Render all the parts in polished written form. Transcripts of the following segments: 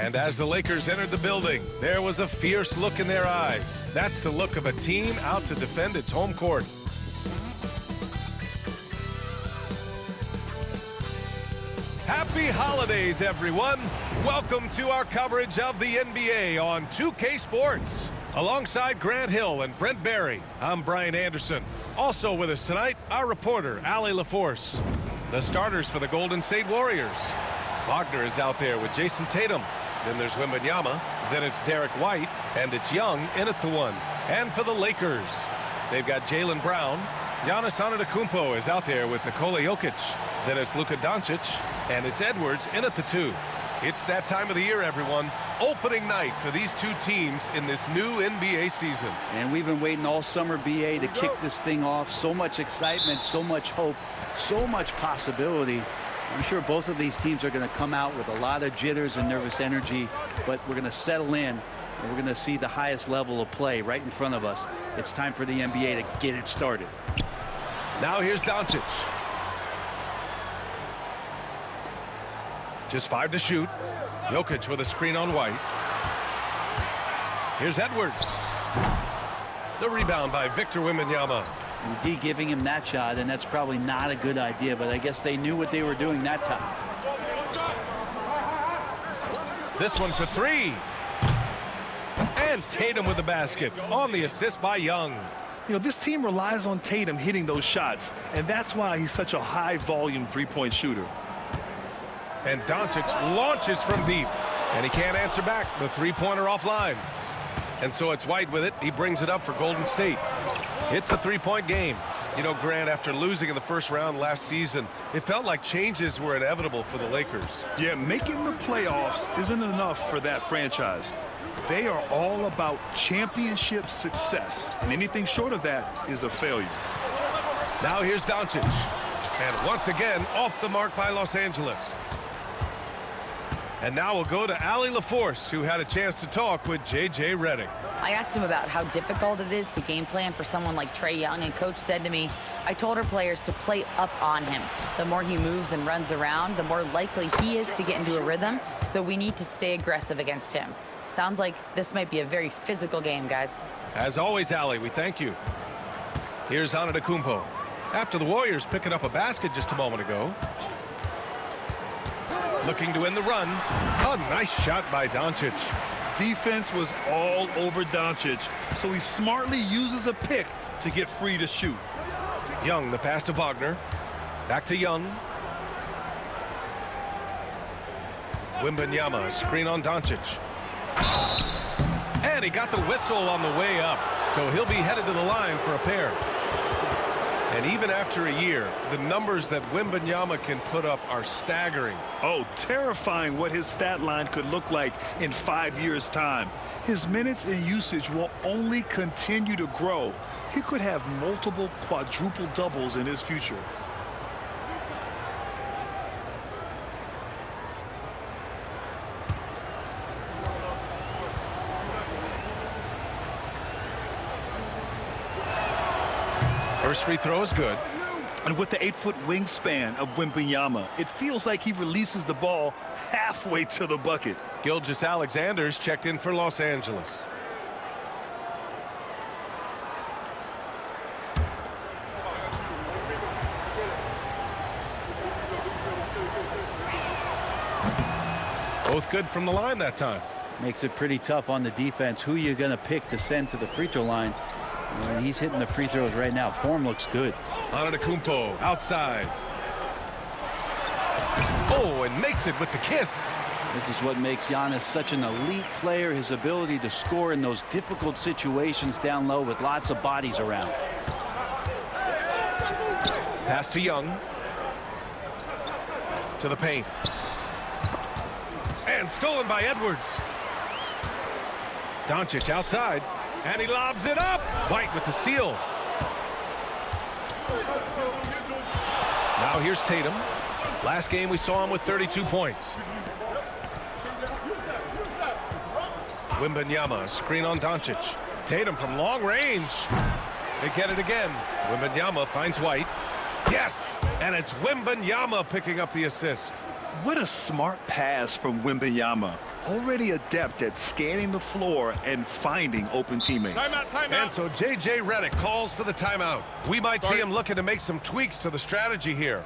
And as the Lakers entered the building, there was a fierce look in their eyes. That's the look of a team out to defend its home court. Happy holidays, everyone. Welcome to our coverage of the NBA on 2K Sports. Alongside Grant Hill and Brent Barry, I'm Brian Anderson. Also with us tonight, our reporter, Allie LaForce. The starters for the Golden State Warriors. Wagner is out there with Jason Tatum. Then there's Wembanyama. Then it's Derek White. And it's Young in at the one. And for the Lakers, they've got Jaylen Brown. Giannis Antetokounmpo is out there with Nikola Jokic. Then it's Luka Doncic. And it's Edwards in at the two. It's that time of the year, everyone. Opening night for these two teams in this new NBA season. And we've been waiting all summer, BA, to kick this thing off. So much excitement, so much hope, so much possibility. I'm sure both of these teams are going to come out with a lot of jitters and nervous energy, but we're going to settle in, and we're going to see the highest level of play right in front of us. It's time for the NBA to get it started. Now here's Doncic. Just 5 to shoot. Jokic with a screen on White. Here's Edwards. The rebound by Victor Wembanyama. The D giving him that shot, and that's probably not a good idea, but I guess they knew what they were doing that time. This one for three. And Tatum with the basket on the assist by Young. You know, this team relies on Tatum hitting those shots, and that's why he's such a high-volume three-point shooter. And Doncic launches from deep, and he can't answer back. The three-pointer offline. And so it's White with it. He brings it up for Golden State. It's a three-point game. You know, Grant, after losing in the first round last season, it felt like changes were inevitable for the Lakers. Yeah, making the playoffs isn't enough for that franchise. They are all about championship success, and anything short of that is a failure. Now here's Doncic. And once again, off the mark by Los Angeles. And now we'll go to Allie LaForce, who had a chance to talk with J.J. Redick. I asked him about how difficult it is to game plan for someone like Trae Young, and Coach said to me, I told our players to play up on him. The more he moves and runs around, the more likely he is to get into a rhythm, so we need to stay aggressive against him. Sounds like this might be a very physical game, guys. As always, Allie, we thank you. Here's Antetokounmpo. After the Warriors picking up a basket just a moment ago. Looking to win the run. A nice shot by Doncic. Defense was all over Doncic, so he smartly uses a pick to get free to shoot. Young, the pass to Wagner. Back to Young. Wembanyama, screen on Doncic. And he got the whistle on the way up, so he'll be headed to the line for a pair. And even after a year, the numbers that Wembanyama can put up are staggering. Oh, terrifying what his stat line could look like in 5 years' time. His minutes and usage will only continue to grow. He could have multiple quadruple doubles in his future. First free throw is good. And with the 8-foot wingspan of Wembanyama, it feels like he releases the ball halfway to the bucket. Gilgeous-Alexander's checked in for Los Angeles. Both good from the line that time. Makes it pretty tough on the defense. Who you're going to pick to send to the free throw line. And he's hitting the free throws right now. Form looks good. Antetokounmpo outside. Oh, and makes it with the kiss. This is what makes Giannis such an elite player, his ability to score in those difficult situations down low with lots of bodies around. Pass to Young. To the paint. And stolen by Edwards. Doncic outside. And he lobs it up. White with the steal. Now here's Tatum. Last game we saw him with 32 points. Wembanyama, screen on Doncic. Tatum from long range. They get it again. Wembanyama finds White. Yes! And it's Wembanyama picking up the assist. What a smart pass from Wembanyama. Already adept at scanning the floor and finding open teammates. Timeout. And so J.J. Redick calls for the timeout. We might see him looking to make some tweaks to the strategy here.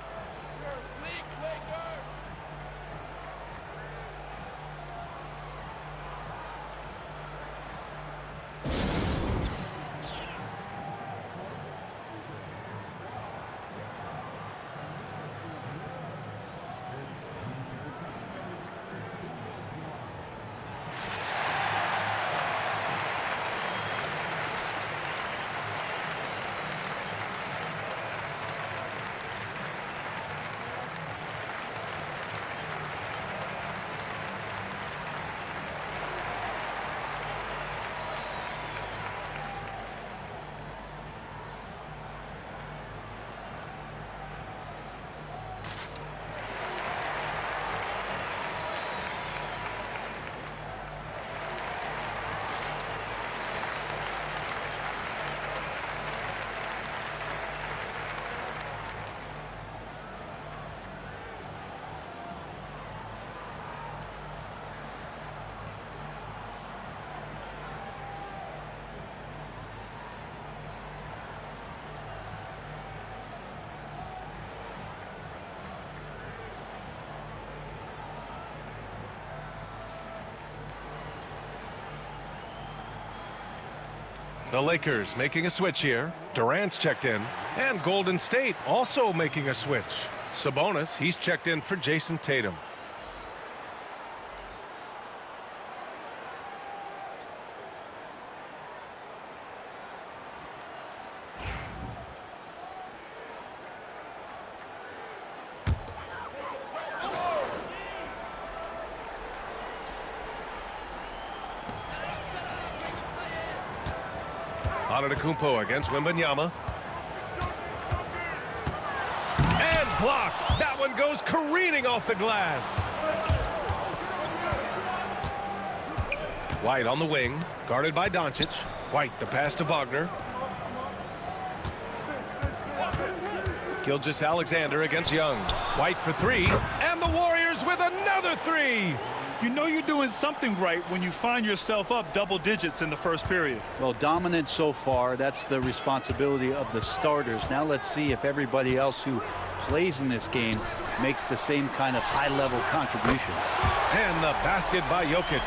The Lakers making a switch here. Durant's checked in. And Golden State also making a switch. Sabonis, he's checked in for Jason Tatum. Antetokounmpo against Wembanyama. And blocked. That one goes careening off the glass. White on the wing, guarded by Doncic. White, the pass to Wagner. Gilgeous-Alexander against Young. White for three, and the Warriors with another three. You know you're doing something right when you find yourself up double digits in the first period. Well, dominant so far. That's the responsibility of the starters. Now let's see if everybody else who plays in this game makes the same kind of high-level contributions. And the basket by Jokic.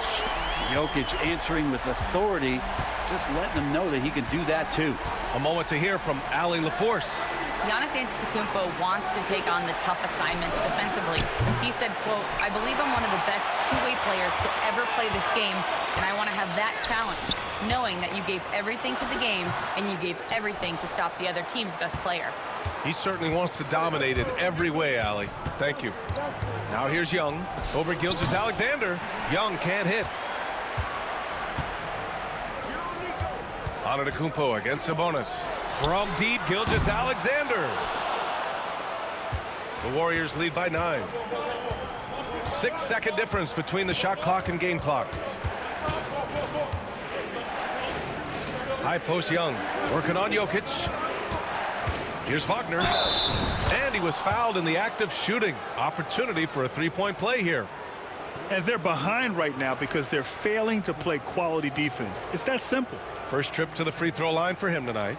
Jokic answering with authority, just letting them know that he can do that too. A moment to hear from Allie LaForce. Giannis Antetokounmpo wants to take on the tough assignments defensively. He said, quote, "I believe I'm one of the best two-way players to ever play this game, and I want to have that challenge, knowing that you gave everything to the game and you gave everything to stop the other team's best player." He certainly wants to dominate in every way, Allie. Thank you. Now here's Young over Gilgeous-Alexander. Young can't hit. Antetokounmpo against Sabonis. From deep, Gilgeous-Alexander. The Warriors lead by 9. 6-second difference between the shot clock and game clock. High post Young, working on Jokic. Here's Wagner. And he was fouled in the act of shooting. Opportunity for a three-point play here. And they're behind right now because they're failing to play quality defense. It's that simple. First trip to the free throw line for him tonight.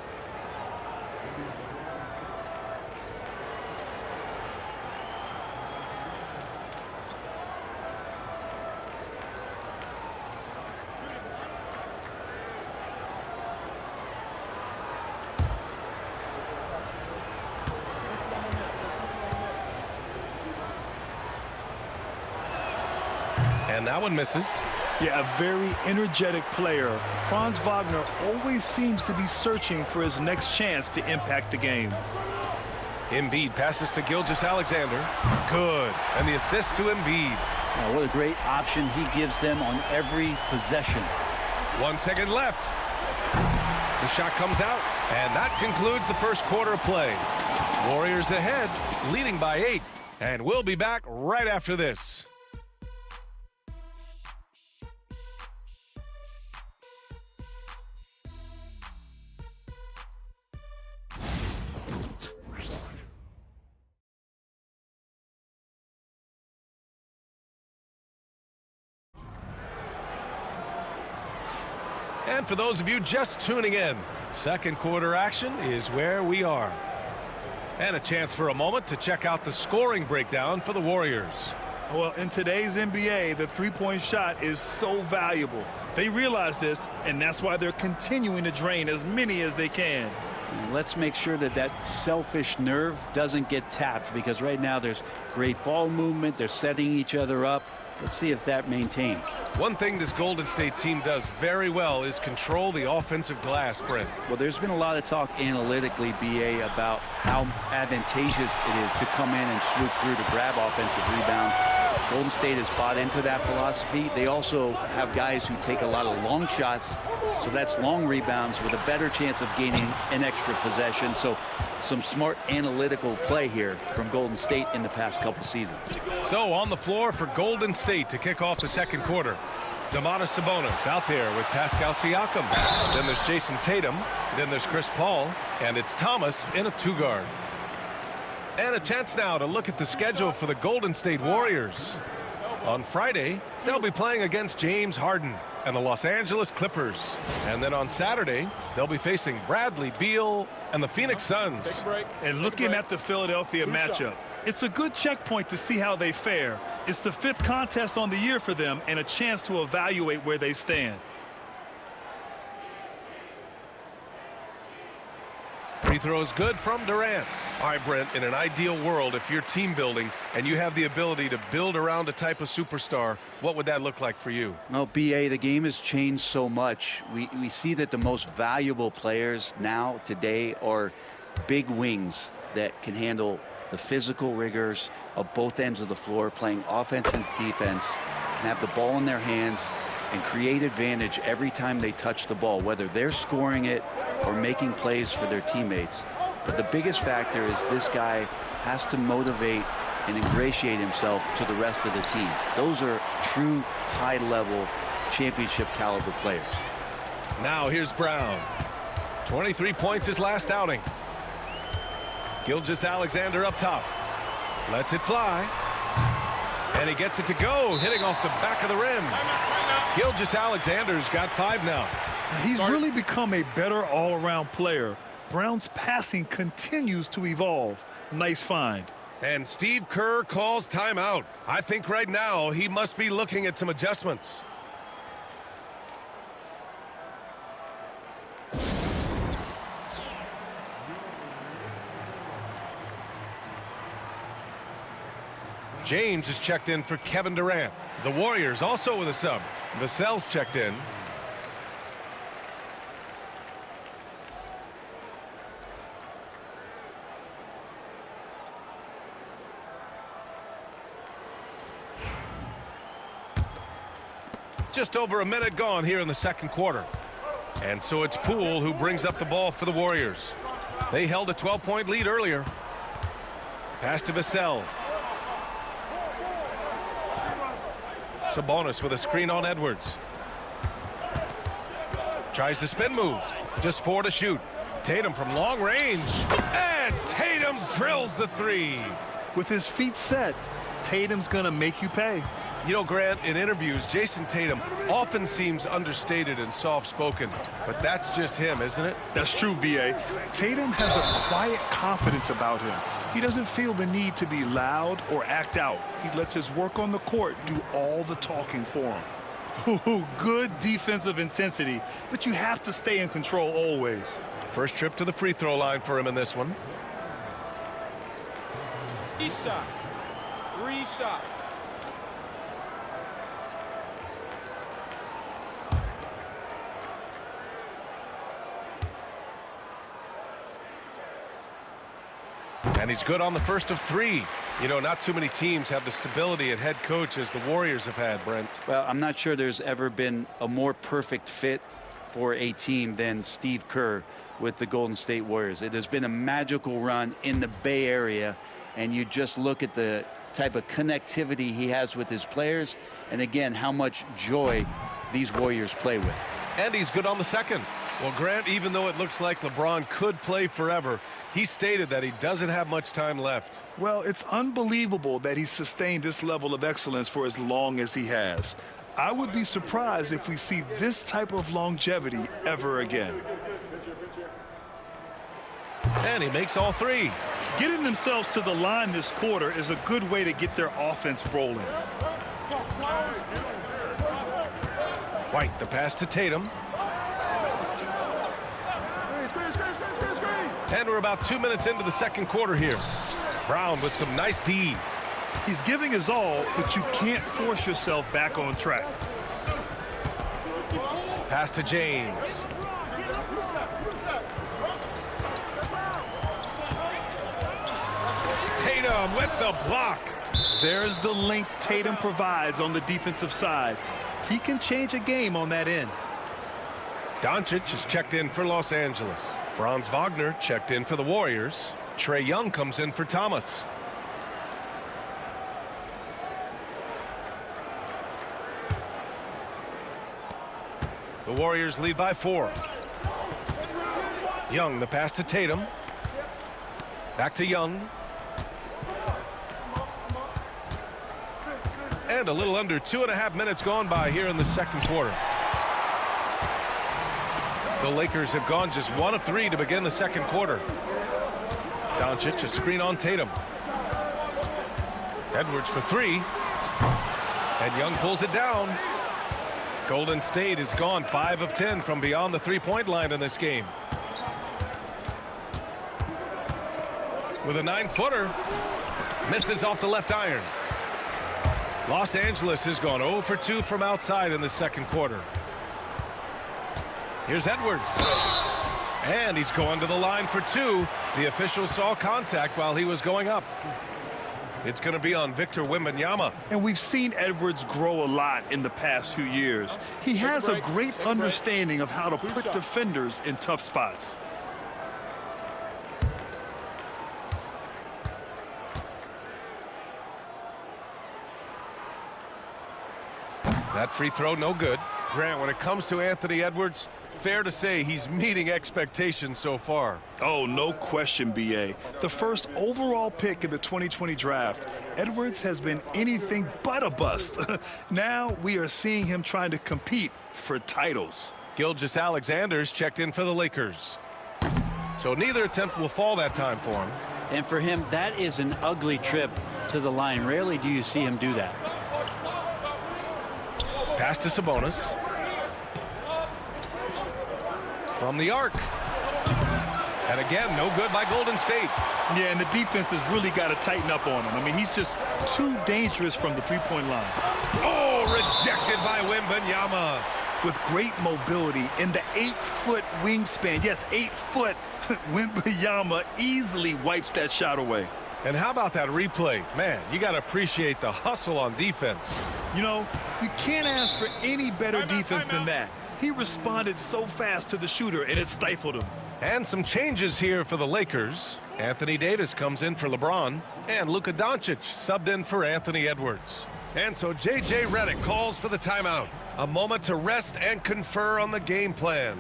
And that one misses. Yeah, a very energetic player. Franz Wagner always seems to be searching for his next chance to impact the game. Embiid passes to Gilgeous-Alexander. Good. And the assist to Embiid. Now, what a great option he gives them on every possession. 1 second left. The shot comes out, and that concludes the first quarter of play. Warriors ahead, leading by 8. And we'll be back right after this. And for those of you just tuning in, second quarter action is where we are. And a chance for a moment to check out the scoring breakdown for the Warriors. Well, in today's NBA, the three-point shot is so valuable. They realize this, and that's why they're continuing to drain as many as they can. Let's make sure that that selfish nerve doesn't get tapped, because right now there's great ball movement. They're setting each other up. Let's see if that maintains. One thing this Golden State team does very well is control the offensive glass, Brent. Well, there's been a lot of talk analytically, BA, about how advantageous it is to come in and swoop through to grab offensive rebounds. Golden State has bought into that philosophy. They also have guys who take a lot of long shots, so that's long rebounds with a better chance of gaining an extra possession. So some smart analytical play here from Golden State in the past couple seasons. So on the floor for Golden State to kick off the second quarter. Domantas Sabonis out there with Pascal Siakam. Then there's Jason Tatum. Then there's Chris Paul. And it's Thomas in a two-guard. And a chance now to look at the schedule for the Golden State Warriors. On Friday, they'll be playing against James Harden and the Los Angeles Clippers. And then on Saturday, they'll be facing Bradley Beal and the Phoenix Suns. And looking at the Philadelphia matchup, it's a good checkpoint to see how they fare. It's the 5th contest on the year for them and a chance to evaluate where they stand. Free throw is good from Durant. All right, Brent, in an ideal world, if you're team building and you have the ability to build around a type of superstar, what would that look like for you? Well, BA, the game has changed so much. We see that the most valuable players now, today, are big wings that can handle the physical rigors of both ends of the floor, playing offense and defense, and have the ball in their hands and create advantage every time they touch the ball, whether they're scoring it or making plays for their teammates. But the biggest factor is this guy has to motivate and ingratiate himself to the rest of the team. Those are true high-level championship caliber players. Now here's Brown. 23 points his last outing. Gilgeous-Alexander up top. Lets it fly. And he gets it to go, hitting off the back of the rim. Gilgeous-Alexander's got 5 now. He's really become a better all-around player. Brown's passing continues to evolve. Nice find. And Steve Kerr calls timeout. I think right now he must be looking at some adjustments. James is checked in for Kevin Durant. The Warriors also with a sub. Vassell's checked in. Just over a minute gone here in the second quarter. And so it's Poole who brings up the ball for the Warriors. They held a 12-point lead earlier. Pass to Vassell. Sabonis with a screen on Edwards. Tries the spin move. Just 4 to shoot. Tatum from long range. And Tatum drills the 3. With his feet set, Tatum's going to make you pay. You know, Grant, in interviews, Jason Tatum often seems understated and soft-spoken, but that's just him, isn't it? That's true, B.A. Tatum has a quiet confidence about him. He doesn't feel the need to be loud or act out. He lets his work on the court do all the talking for him. Ooh, good defensive intensity, but you have to stay in control always. First trip to the free throw line for him in this one. 3 shots. 3 shots. And he's good on the first of 3. You know, not too many teams have the stability at head coach as the Warriors have had, Brent. Well, I'm not sure there's ever been a more perfect fit for a team than Steve Kerr with the Golden State Warriors. It has been a magical run in the Bay Area, and you just look at the type of connectivity he has with his players, and again, how much joy these Warriors play with. And he's good on the second. Well, Grant, even though it looks like LeBron could play forever, he stated that he doesn't have much time left. Well, it's unbelievable that he's sustained this level of excellence for as long as he has. I would be surprised if we see this type of longevity ever again. And he makes all three. Getting themselves to the line this quarter is a good way to get their offense rolling. White, the pass to Tatum. And we're about 2 minutes into the second quarter here. Brown with some nice D. He's giving his all, but you can't force yourself back on track. Pass to James. Tatum with the block. There's the length Tatum provides on the defensive side. He can change a game on that end. Doncic is checked in for Los Angeles. Franz Wagner checked in for the Warriors. Trae Young comes in for Thomas. The Warriors lead by 4. Young, the pass to Tatum. Back to Young. And a little under 2.5 minutes gone by here in the second quarter. The Lakers have gone just 1 of 3 to begin the second quarter. Doncic, a screen on Tatum. Edwards for 3. And Young pulls it down. Golden State has gone 5 of 10 from beyond the three-point line in this game. With a 9-footer. Misses off the left iron. Los Angeles has gone 0 for 2 from outside in the second quarter. Here's Edwards. And he's going to the line for 2. The official saw contact while he was going up. It's going to be on Victor Wembanyama. And we've seen Edwards grow a lot in the past few years. He has a great understanding of how to put defenders in tough spots. That free throw, no good. Grant, when it comes to Anthony Edwards, fair to say he's meeting expectations so far. Oh, no question, B.A. The first overall pick in the 2020 draft, Edwards has been anything but a bust. Now we are seeing him trying to compete for titles. Gilgeous-Alexander's checked in for the Lakers. So neither attempt will fall that time for him. And for him, that is an ugly trip to the line. Rarely do you see him do that. Pass to Sabonis. From the arc. And again, no good by Golden State. Yeah, and the defense has really got to tighten up on him. I mean, he's just too dangerous from the three-point line. Oh, rejected by Wembanyama. With great mobility in the 8-foot wingspan. Yes, 8 foot. Wembanyama easily wipes that shot away. And how about that replay? Man, you got to appreciate the hustle on defense. You know, you can't ask for any better defense than that. He responded so fast to the shooter, and it stifled him. And some changes here for the Lakers. Anthony Davis comes in for LeBron, and Luka Doncic subbed in for Anthony Edwards. And so J.J. Redick calls for the timeout. A moment to rest and confer on the game plan.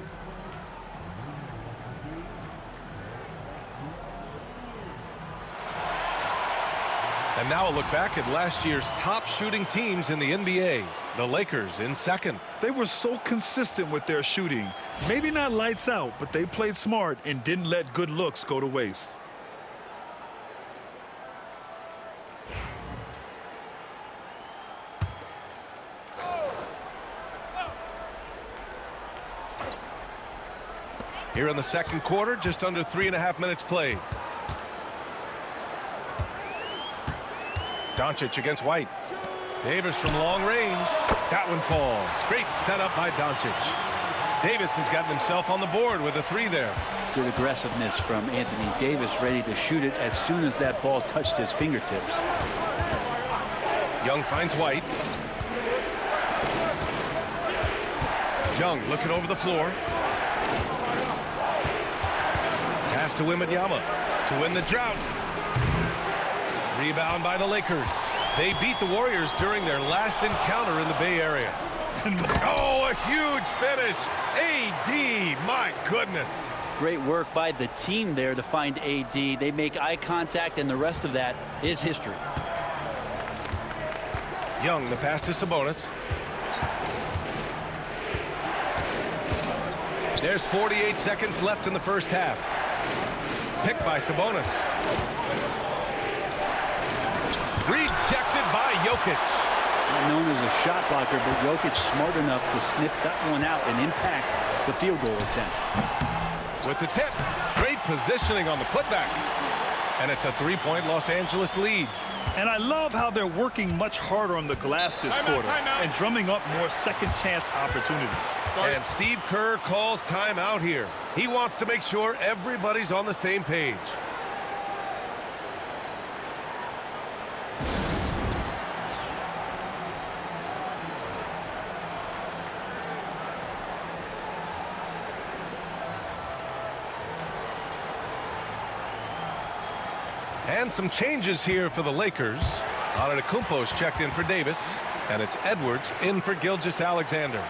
And now a look back at last year's top shooting teams in the NBA. The Lakers in second. They were so consistent with their shooting. Maybe not lights out, but they played smart and didn't let good looks go to waste. Here in the second quarter, just under 3.5 minutes played. Doncic against White. Davis from long range. That one falls. Great setup by Doncic. Davis has gotten himself on the board with a 3 there. Good aggressiveness from Anthony Davis, ready to shoot it as soon as that ball touched his fingertips. Young finds White. Young looking over the floor. Pass to Wembanyama to win the drought. Rebound by the Lakers. They beat the Warriors during their last encounter in the Bay Area. Oh, a huge finish. AD, my goodness. Great work by the team there to find AD. They make eye contact, and the rest of that is history. Young, the pass to Sabonis. There's 48 seconds left in the first half. Picked by Sabonis. Rejected by Jokic. Not known as a shot blocker, but Jokic smart enough to sniff that one out and impact the field goal attempt. With the tip, great positioning on the putback. And it's a three-point Los Angeles lead. And I love how they're working much harder on the glass this quarter and drumming up more second chance opportunities. And Steve Kerr calls timeout here. He wants to make sure everybody's on the same page. And some changes here for the Lakers. Antetokounmpo's checked in for Davis, and it's Edwards in for Gilgeous-Alexander.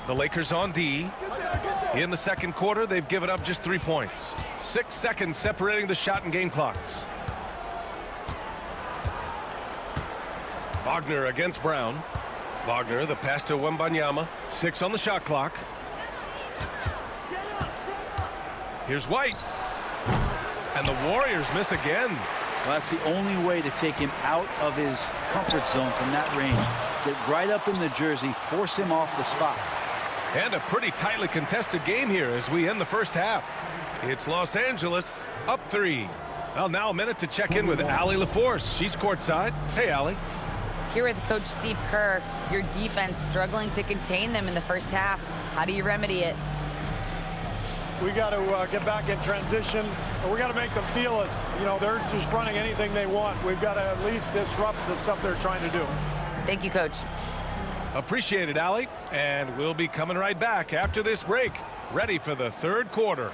The Lakers on D. In the second quarter, they've given up just 3 points. 6 seconds separating the shot and game clocks. Wagner against Brown. Wagner, the pass to Wembanyama. 6 on the shot clock. Here's White. And the Warriors miss again. Well, that's the only way to take him out of his comfort zone from that range. Get right up in the jersey, force him off the spot. And a pretty tightly contested game here as we end the first half. It's Los Angeles up 3. Well, now a minute to check in with Allie LaForce. She's courtside. Hey, Allie. Here with Coach Steve Kerr, your defense struggling to contain them in the first half. How do you remedy it? We got to get back in transition. We got to make them feel us. You know, they're just running anything they want. We've got to at least disrupt the stuff they're trying to do. Thank you, Coach. Appreciate it, Allie. And we'll be coming right back after this break, ready for the third quarter.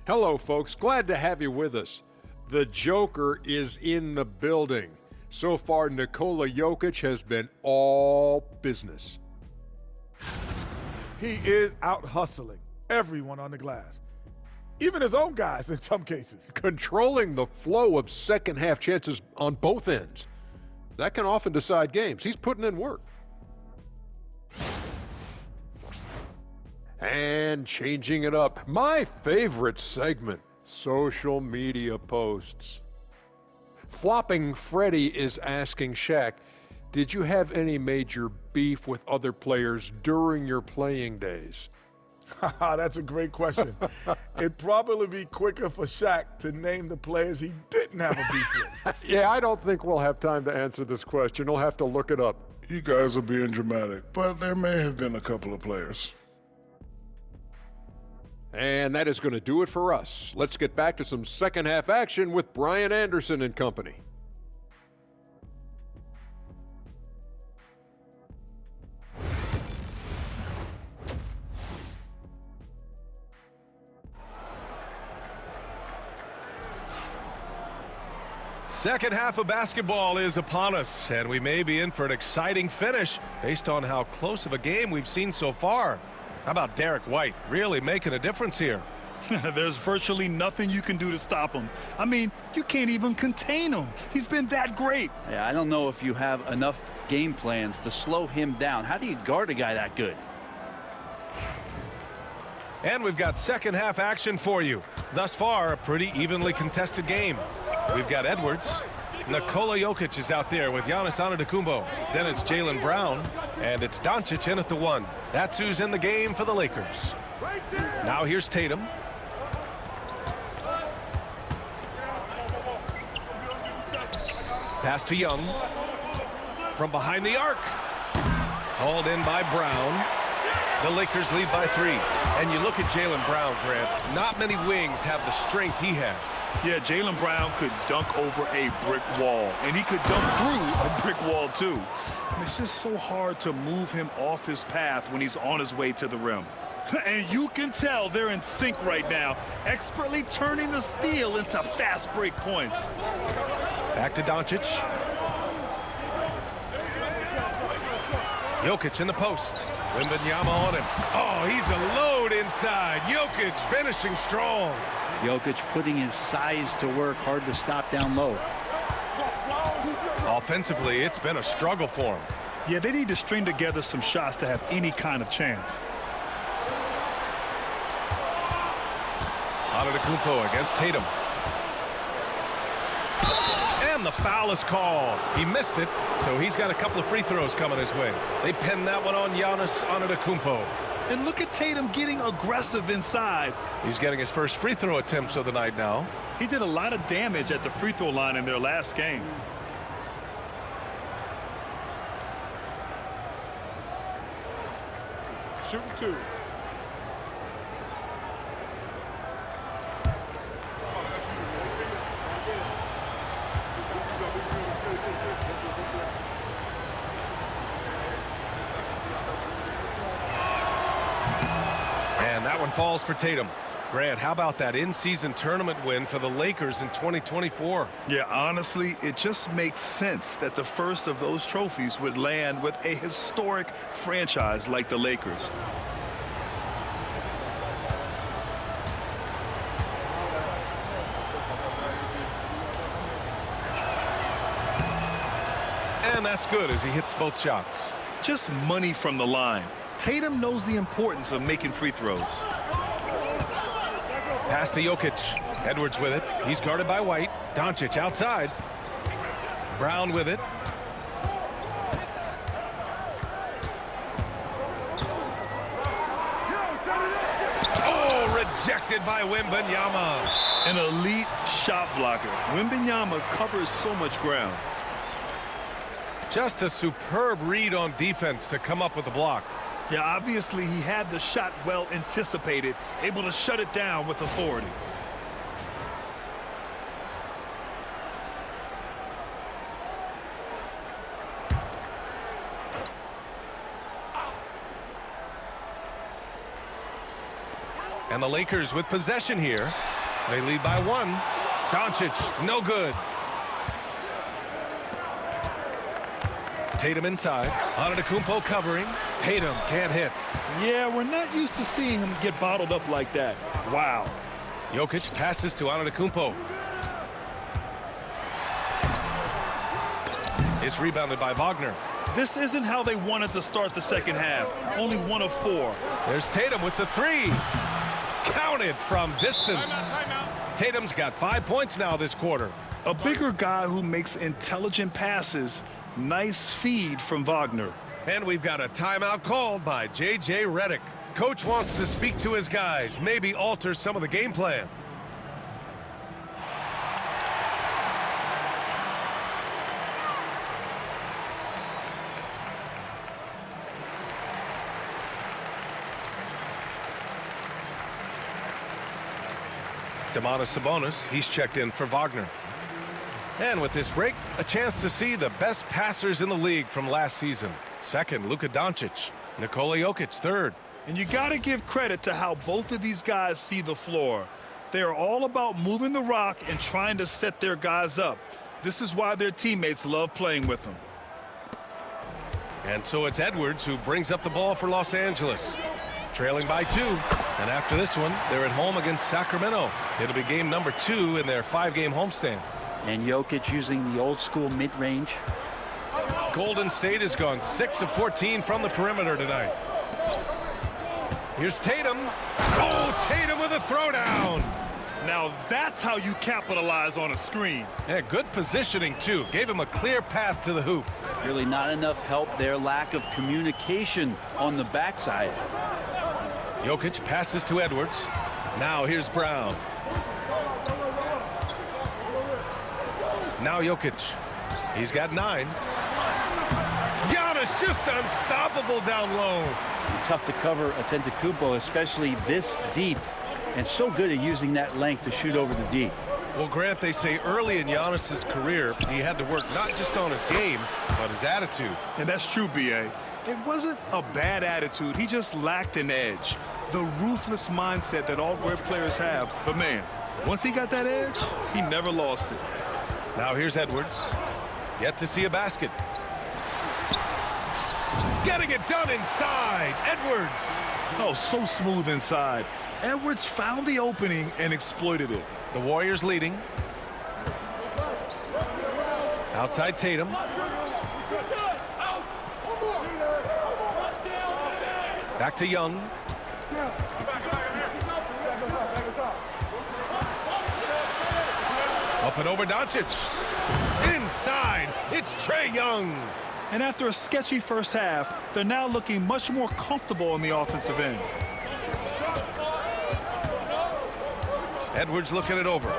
Hello, folks. Glad to have you with us. The Joker is in the building. So far, Nikola Jokic has been all business. He is out hustling everyone on the glass, even his own guys in some cases. Controlling the flow of second-half chances on both ends. That can often decide games. He's putting in work. And changing it up, my favorite segment, social media posts. Flopping Freddy is asking Shaq, did you have any major beef with other players during your playing days? That's a great question. It'd probably be quicker for Shaq to name the players he didn't have a beef with. Yeah, I don't think we'll have time to answer this question. We'll have to look it up. You guys are being dramatic, but there may have been a couple of players. And that is going to do it for us. Let's get back to some second half action with Brian Anderson and company. Second half of basketball is upon us, and we may be in for an exciting finish based on how close of a game we've seen so far. How about Derek White really making a difference here? There's virtually nothing you can do to stop him. I mean, you can't even contain him. He's been that great. Yeah, I don't know if you have enough game plans to slow him down. How do you guard a guy that good? And we've got second half action for you. Thus far, a pretty evenly contested game. We've got Edwards. Nikola Jokic is out there with Giannis Antetokounmpo. Then it's Jaylen Brown, and it's Doncic in at the 1. That's who's in the game for the Lakers. Now here's Tatum. Pass to Young. From behind the arc. Hauled in by Brown. The Lakers lead by 3. And you look at Jaylen Brown, Grant. Not many wings have the strength he has. Yeah, Jaylen Brown could dunk over a brick wall, and he could dunk through a brick wall too. And it's just so hard to move him off his path when he's on his way to the rim. And you can tell they're in sync right now, expertly turning the steal into fast break points. Back to Doncic. Jokic in the post. Wembanyama on him. Oh, he's a load inside. Jokic finishing strong. Jokic putting his size to work, hard to stop down low. Offensively, it's been a struggle for him. Yeah, they need to string together some shots to have any kind of chance. Antetokounmpo against Tatum. And the foul is called. He missed it, so he's got a couple of free throws coming his way. They pinned that one on Giannis Antetokounmpo. And look at Tatum getting aggressive inside. He's getting his first free throw attempts of the night now. He did a lot of damage at the free throw line in their last game. Shooting 2. That one falls for Tatum. Grant, how about that in-season tournament win for the Lakers in 2024? Yeah, honestly, it just makes sense that the first of those trophies would land with a historic franchise like the Lakers. And that's good as he hits both shots. Just money from the line. Tatum knows the importance of making free throws. Pass to Jokic. Edwards with it. He's guarded by White. Doncic outside. Brown with it. Oh, rejected by Wembanyama. An elite shot blocker. Wembanyama covers so much ground. Just a superb read on defense to come up with the block. Yeah, obviously he had the shot well anticipated, able to shut it down with authority. And the Lakers with possession here. They lead by 1. Doncic, no good. Tatum inside. Antetokounmpo covering. Tatum can't hit. Yeah, we're not used to seeing him get bottled up like that. Wow. Jokic passes to Antetokounmpo. It's rebounded by Wagner. This isn't how they wanted to start the second half. Only 1 of 4. There's Tatum with the 3. Counted from distance. Tatum's got 5 points now this quarter. A bigger guy who makes intelligent passes. Nice feed from Wagner. And we've got a timeout called by J.J. Redick. Coach wants to speak to his guys, maybe alter some of the game plan. Domantas Sabonis, he's checked in for Wagner. And with this break, a chance to see the best passers in the league from last season. Second, Luka Doncic. Nikola Jokic, third. And you got to give credit to how both of these guys see the floor. They are all about moving the rock and trying to set their guys up. This is why their teammates love playing with them. And so it's Edwards who brings up the ball for Los Angeles. Trailing by 2. And after this one, they're at home against Sacramento. It'll be game number 2 in their 5-game homestand. And Jokic using the old school mid-range. Golden State has gone 6 of 14 from the perimeter tonight. Here's Tatum. Oh, Tatum with a throwdown. Now that's how you capitalize on a screen. Yeah, good positioning, too. Gave him a clear path to the hoop. Really not enough help there. Lack of communication on the backside. Jokic passes to Edwards. Now here's Brown. Now Jokic. He's got 9. Giannis just unstoppable down low. Tough to cover Antetokounmpo, especially this deep. And so good at using that length to shoot over the deep. Well, Grant, they say early in Giannis's career, he had to work not just on his game, but his attitude. And that's true, B.A. It wasn't a bad attitude. He just lacked an edge. The ruthless mindset that all great players have. But, man, once he got that edge, he never lost it. Now here's Edwards. Yet to see a basket. Getting it done inside. Edwards. Oh, so smooth inside. Edwards found the opening and exploited it. The Warriors leading. Outside Tatum. Back to Young. Up and over Doncic. Inside. It's Trae Young. And after a sketchy first half, they're now looking much more comfortable on the offensive end. Edwards looking it over.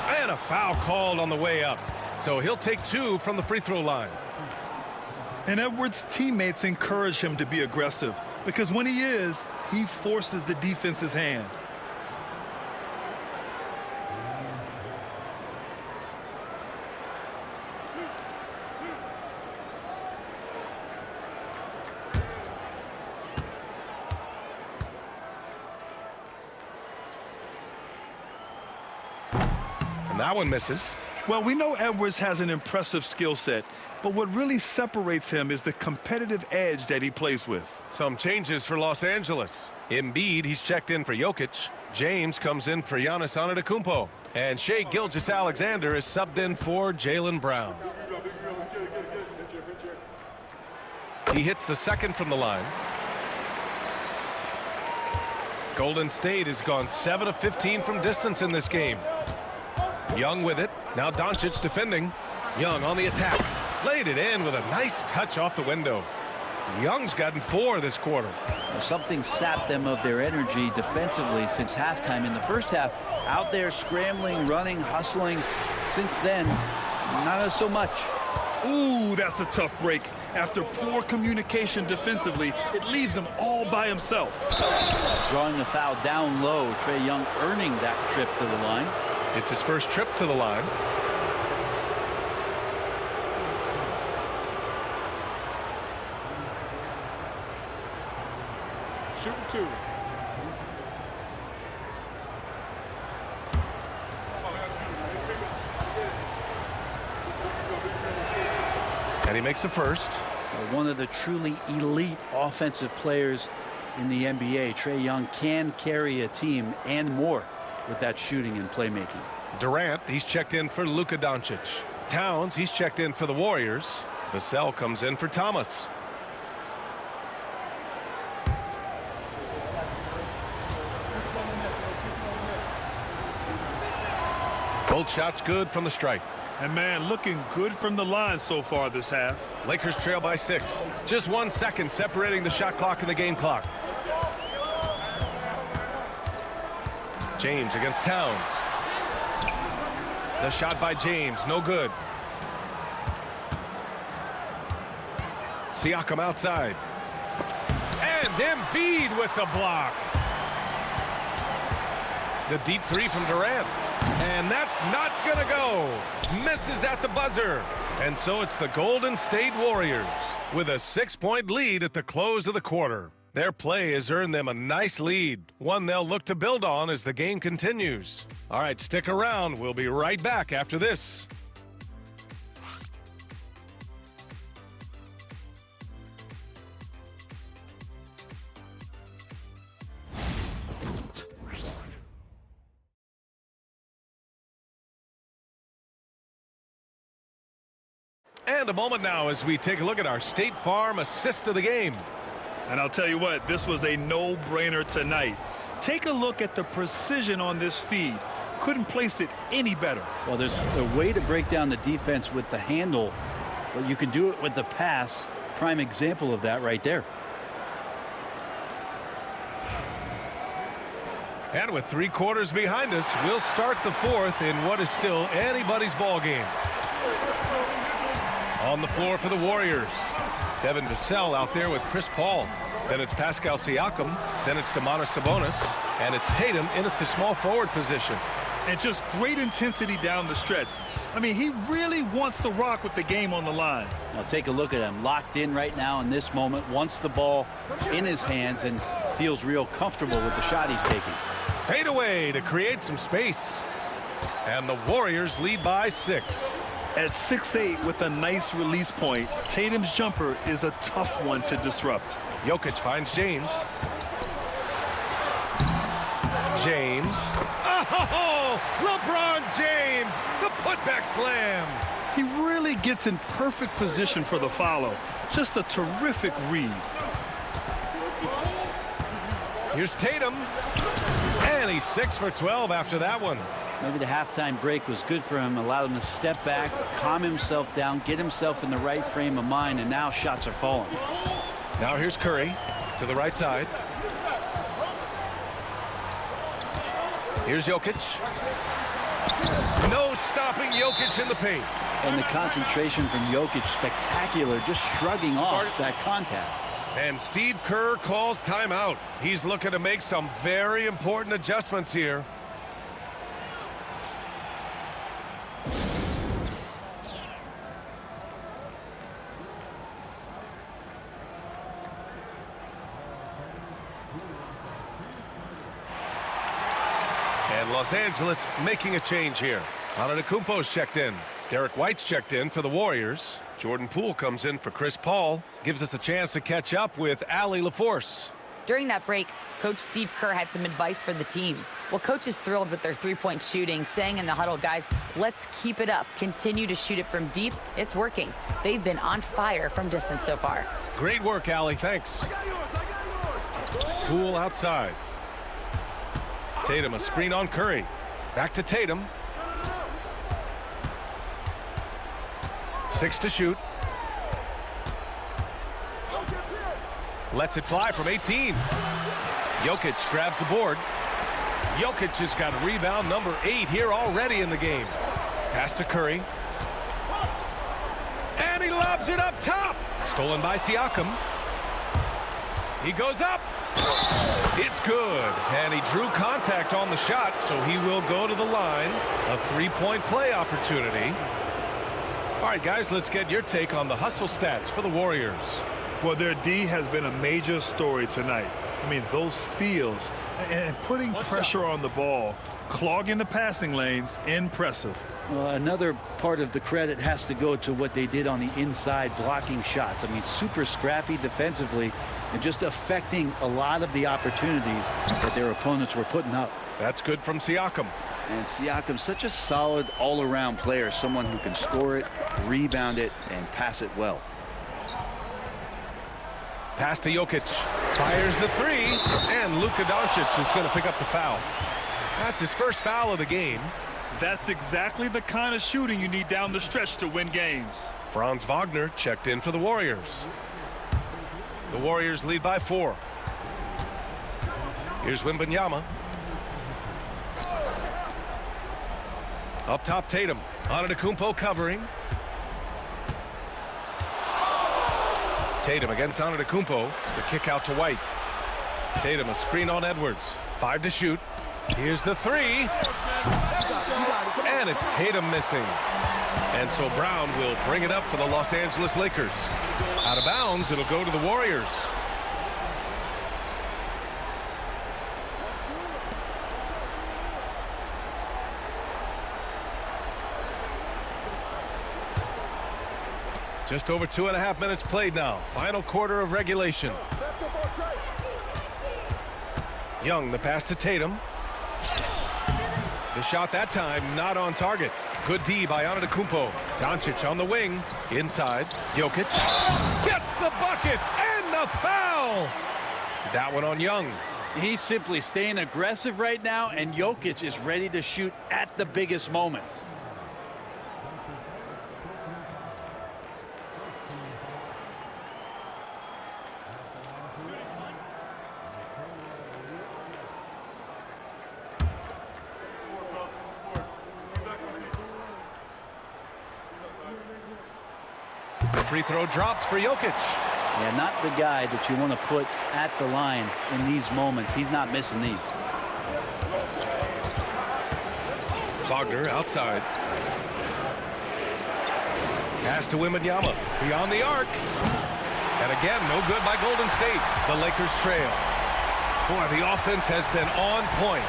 And a foul called on the way up. So he'll take 2 from the free throw line. And Edwards' teammates encourage him to be aggressive because when he is, he forces the defense's hand. And that one misses. Well, we know Edwards has an impressive skill set, but what really separates him is the competitive edge that he plays with. Some changes for Los Angeles. Embiid, he's checked in for Jokic. James comes in for Giannis Antetokounmpo. And Shai Gilgeous-Alexander is subbed in for Jaylen Brown. He hits the second from the line. Golden State has gone 7 of 15 from distance in this game. Young with it. Now Doncic defending. Young on the attack. Laid it in with a nice touch off the window. Young's gotten 4 this quarter. Something sapped them of their energy defensively since halftime. In the first half, out there scrambling, running, hustling. Since then, not so much. Ooh, that's a tough break. After poor communication defensively, it leaves him all by himself. Drawing the foul down low. Trae Young earning that trip to the line. It's his first trip to the line. Shooting 2. And he makes a first. One of the truly elite offensive players in the NBA. Trae Young can carry a team and more with that shooting and playmaking. Durant, he's checked in for Luka Doncic. Towns, he's checked in for the Warriors. Vassell comes in for Thomas. Both shots good from the stripe. And, man, looking good from the line so far this half. Lakers trail by 6. Just 1 second separating the shot clock and the game clock. James against Towns. The shot by James, no good. Siakam outside. And Embiid with the block. The deep 3 from Durant. And that's not gonna go. Misses at the buzzer. And so it's the Golden State Warriors with a 6-point lead at the close of the quarter. Their play has earned them a nice lead, one they'll look to build on as the game continues. All right, stick around. We'll be right back after this. And a moment now as we take a look at our State Farm assist of the game. And I'll tell you what, this was a no-brainer tonight. Take a look at the precision on this feed. Couldn't place it any better. Well, there's a way to break down the defense with the handle, but you can do it with the pass. Prime example of that right there. And with 3 quarters behind us, we'll start the 4th in what is still anybody's ball game. On the floor for the Warriors, Devin Vassell out there with Chris Paul. Then it's Pascal Siakam. Then it's Domantas Sabonis. And it's Tatum in at the small forward position. And just great intensity down the stretch. I mean, he really wants to rock with the game on the line. Now take a look at him, locked in right now in this moment, wants the ball in his hands and feels real comfortable with the shot he's taking. Fade away to create some space. And the Warriors lead by 6. At 6'8" with a nice release point, Tatum's jumper is a tough one to disrupt. Jokic finds James. James. Oh, LeBron James, the putback slam. He really gets in perfect position for the follow. Just a terrific read. Here's Tatum. And he's 6 for 12 after that one. Maybe the halftime break was good for him, allowed him to step back, calm himself down, get himself in the right frame of mind, and now shots are falling. Now here's Curry to the right side. Here's Jokic. No stopping Jokic in the paint. And the concentration from Jokic, spectacular, just shrugging off that contact. And Steve Kerr calls timeout. He's looking to make some very important adjustments here. And Los Angeles making a change here. Antetokounmpo's checked in. Derek White's checked in for the Warriors. Jordan Poole comes in for Chris Paul. Gives us a chance to catch up with Allie LaForce. During that break, Coach Steve Kerr had some advice for the team. Well, Coach is thrilled with their three-point shooting, saying in the huddle, guys, let's keep it up. Continue to shoot it from deep. It's working. They've been on fire from distance so far. Great work, Allie. Thanks. Poole outside. Tatum, a screen on Curry. Back to Tatum. 6 to shoot. Lets it fly from 18. Jokic grabs the board. Jokic has got rebound number 8 here already in the game. Pass to Curry. And he lobs it up top. Stolen by Siakam. He goes up. It's good. And he drew contact on the shot, so he will go to the line. A three-point play opportunity. All right, guys, let's get your take on the hustle stats for the Warriors. Well, their D has been a major story tonight. I mean, those steals and putting pressure on the ball, clogging the passing lanes, impressive. Well, another part of the credit has to go to what they did on the inside, blocking shots. I mean, super scrappy defensively and just affecting a lot of the opportunities that their opponents were putting up. That's good from Siakam. And Siakam's such a solid all-around player, someone who can score it, rebound it, and pass it well. Pass to Jokic. Fires the 3. And Luka Doncic is going to pick up the foul. That's his first foul of the game. That's exactly the kind of shooting you need down the stretch to win games. Franz Wagner checked in for the Warriors. The Warriors lead by 4. Here's Wembanyama. Up top, Tatum. Antetokounmpo covering. Tatum against Antetokounmpo. The kick out to White. Tatum, a screen on Edwards. 5 to shoot. Here's the 3. And it's Tatum missing. And so Brown will bring it up for the Los Angeles Lakers. Out of bounds, it'll go to the Warriors. Just over 2.5 minutes played now. Final quarter of regulation. Young, the pass to Tatum. The shot that time not on target. Good D by Antetokounmpo. Doncic on the wing. Inside. Jokic gets the bucket and the foul. That one on Young. He's simply staying aggressive right now, and Jokic is ready to shoot at the biggest moments. The free throw drops for Jokic. Yeah, not the guy that you want to put at the line in these moments. He's not missing these. Wagner outside. Pass to Wembanyama. Beyond the arc. And again, no good by Golden State. The Lakers trail. Boy, the offense has been on point.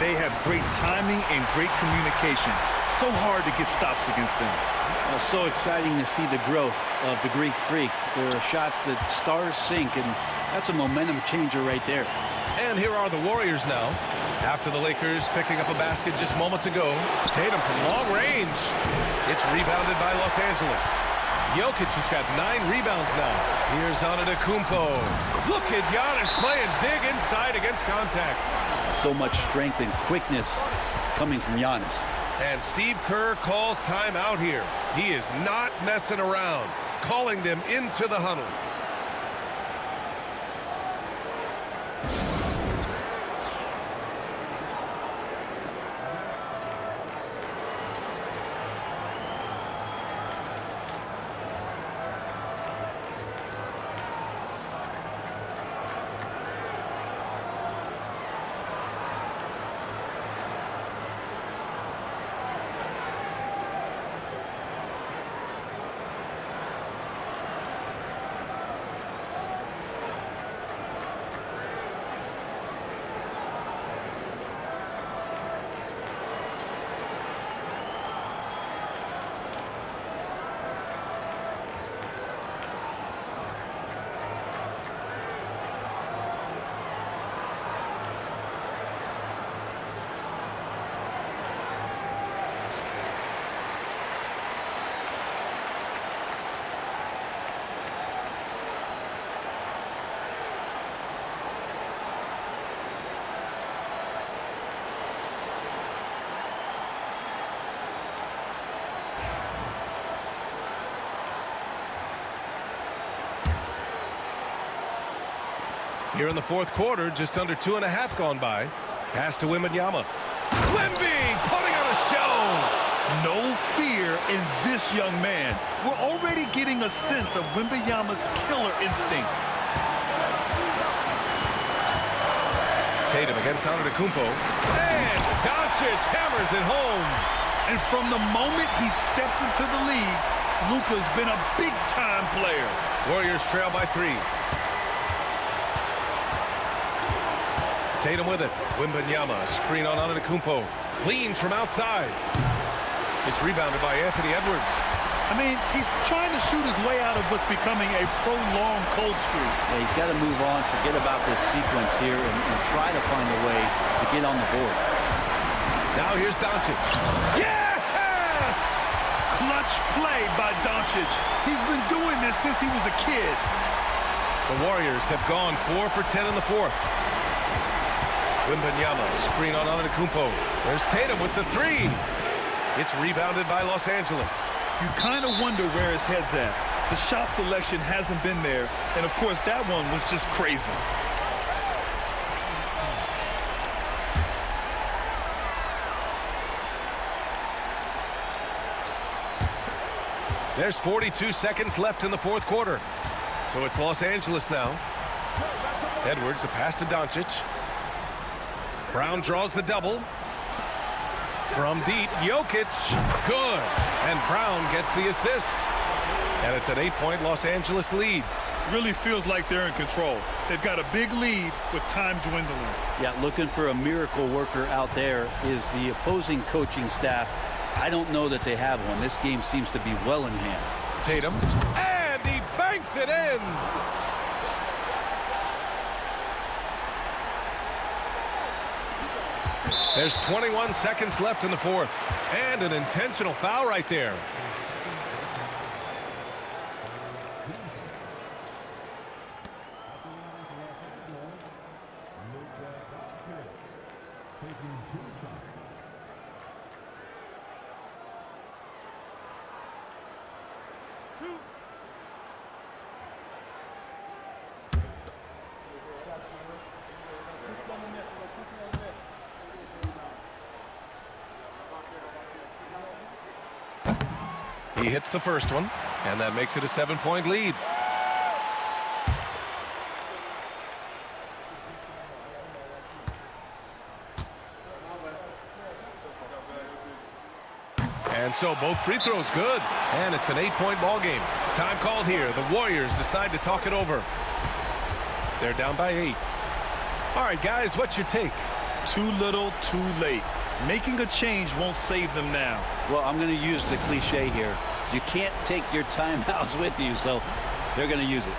They have great timing and great communication. So hard to get stops against them. Well, so exciting to see the growth of the Greek Freak. There are shots that stars sink, and that's a momentum changer right there. And here are the Warriors now. After the Lakers picking up a basket just moments ago. Tatum from long range. It's rebounded by Los Angeles. Jokic has got 9 rebounds now. Here's Antetokounmpo. Look at Giannis playing big inside against contact. So much strength and quickness coming from Giannis. And Steve Kerr calls timeout here. He is not messing around, calling them into the huddle. Here in the fourth quarter, just under 2.5 gone by. Pass to Wembanyama. Wemby putting on a show. No fear in this young man. We're already getting a sense of Wembanyama's killer instinct. Tatum against Antetokounmpo. And Doncic hammers it home. And from the moment he stepped into the league, Luka's been a big-time player. Warriors trail by 3. Tatum with it. Wembanyama, screen on Antetokounmpo. Leans from outside. It's rebounded by Anthony Edwards. I mean, he's trying to shoot his way out of what's becoming a prolonged cold streak. Yeah, he's got to move on, forget about this sequence here, and try to find a way to get on the board. Now here's Doncic. Yes! Clutch play by Doncic. He's been doing this since he was a kid. The Warriors have gone 4 for 10 in the fourth. Wembanyama, screen on Antetokounmpo. There's Tatum with the 3. It's rebounded by Los Angeles. You kind of wonder where his head's at. The shot selection hasn't been there, and of course that one was just crazy. There's 42 seconds left in the fourth quarter. So it's Los Angeles now. Edwards, a pass to Doncic. Brown draws the double. From deep, Jokic, good. And Brown gets the assist. And it's an 8-point Los Angeles lead. Really feels like they're in control. They've got a big lead with time dwindling. Yeah, looking for a miracle worker out there is the opposing coaching staff. I don't know that they have one. This game seems to be well in hand. Tatum, and he banks it in. There's 21 seconds left in the fourth. And an intentional foul right there. He hits the first one, and that makes it a 7-point lead. And so both free throws good, and it's an 8-point ball game. Time called here. The Warriors decide to talk it over. They're down by 8. All right, guys, what's your take? Too little, too late. Making a change won't save them now. Well, I'm going to use the cliche here. You can't take your timeouts with you, so they're going to use it.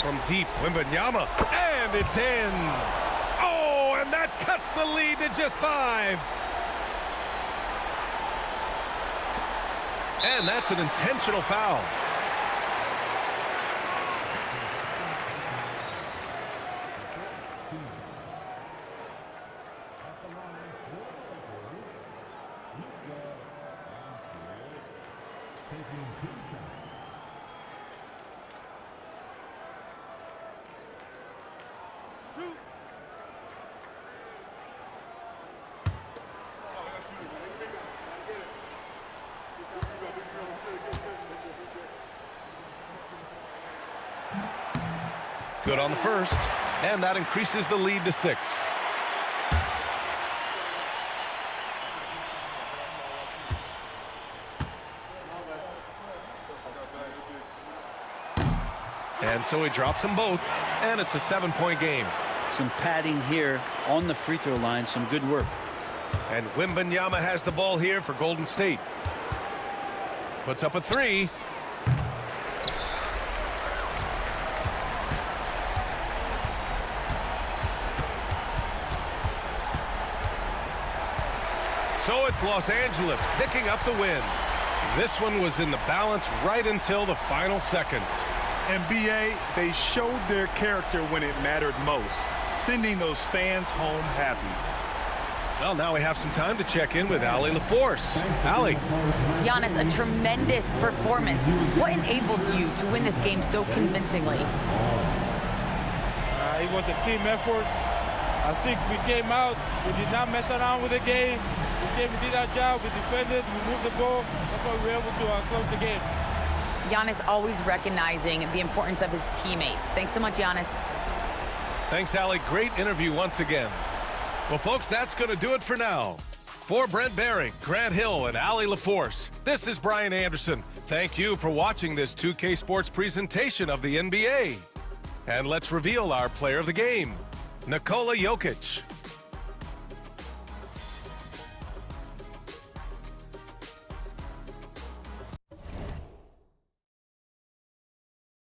From deep, Wembanyama, and it's in. Oh, and that cuts the lead to just 5. And that's an intentional foul. Good on the first, and that increases the lead to 6. And so he drops them both, and it's a 7-point game. Some padding here on the free throw line, some good work. And Wembanyama has the ball here for Golden State. Puts up a 3. So it's Los Angeles picking up the win. This one was in the balance right until the final seconds. NBA, they showed their character when it mattered most, sending those fans home happy. Well, now we have some time to check in with Allie LaForce. Allie. Giannis, a tremendous performance. What enabled you to win this game so convincingly? It was a team effort. I think we came out, we did not mess around with the game. We did our job, we defended, we moved the ball. That's why we were able to close the game. Giannis always recognizing the importance of his teammates. Thanks so much, Giannis. Thanks, Allie. Great interview once again. Well, folks, that's going to do it for now. For Brent Barry, Grant Hill, and Allie LaForce, this is Brian Anderson. Thank you for watching this 2K Sports presentation of the NBA. And let's reveal our player of the game, Nikola Jokic.